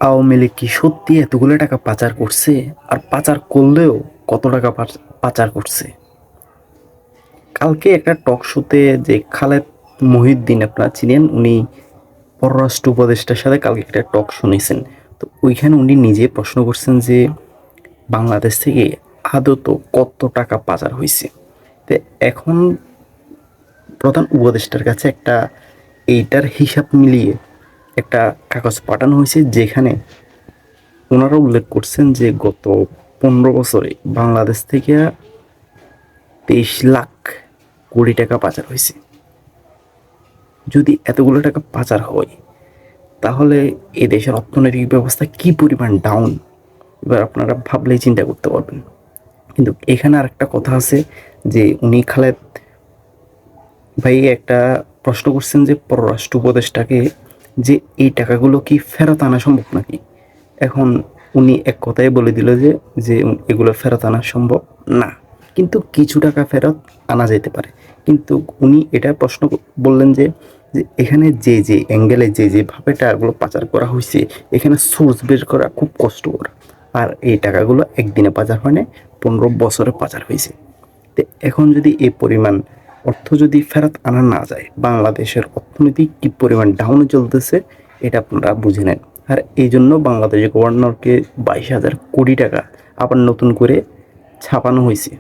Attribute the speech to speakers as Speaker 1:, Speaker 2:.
Speaker 1: আওয়ামী লীগ কি সত্যি এতগুলো টাকা পাচার করছে? আর পাচার করলেও কত টাকা পাচার করছে? কালকে একটা টক শোতে যে খালেদ মহিউদ্দিন, আপনারা চিনেন, উনি পররাষ্ট্র উপদেষ্টার সাথে কালকে একটা টক শুনেছেন। তো ওইখানে উনি নিজে প্রশ্ন করছেন যে বাংলাদেশ থেকে আদত কত টাকা পাচার হয়েছে। তো এখন প্রধান উপদেষ্টার কাছে একটা এইটার হিসাব মিলিয়ে একটা কাগজ পাঠানো হয়েছে, যেখানে ওনারা উল্লেখ করছেন যে গত 15 বছরে বাংলাদেশ থেকে 23 লাখ কোটি টাকা পাচার হয়েছে। যদি এতগুলো টাকা পাচার হয়, তাহলে এ দেশের অর্থনৈতিক ব্যবস্থা কি পরিমাণ ডাউন, এবার আপনারা ভাবলেই চিন্তা করতে পারবেন। কিন্তু এখানে আর একটা কথা আছে, যে উনি খালেদ ভাই একটা প্রশ্ন করছেন যে পররাষ্ট্র উপদেষ্টাকে, যে এই টাকাগুলো কি ফেরত আনা সম্ভব নাকি। এখন উনি এক কথায় বলে দিল যে যে এগুলো ফেরত আনা সম্ভব না, কিন্তু কিছু টাকা ফেরত আনা যেতে পারে। কিন্তু উনি এটা প্রশ্ন বললেন যে যে এখানে যে যে অ্যাঙ্গেলে যে যেভাবে টাকাগুলো পাচার করা হয়েছে, এখানে সোর্স বের করা খুব কষ্টকর। আর এই টাকাগুলো একদিনে পাচার হয় না, 15 বছরে পাচার হয়েছে। তো এখন যদি এই পরিমাণ অর্থ যদি ফেরত আনা না যায়, বাংলাদেশের অর্থনীতি কি পরিমাণ ডাউনে চলতেছে, এটা আপনারা বুঝে নেন। আর এই জন্য বাংলাদেশের গভর্নরকে 22,000 কোটি টাকা আবার নতুন করে ছাপানো হয়েছে।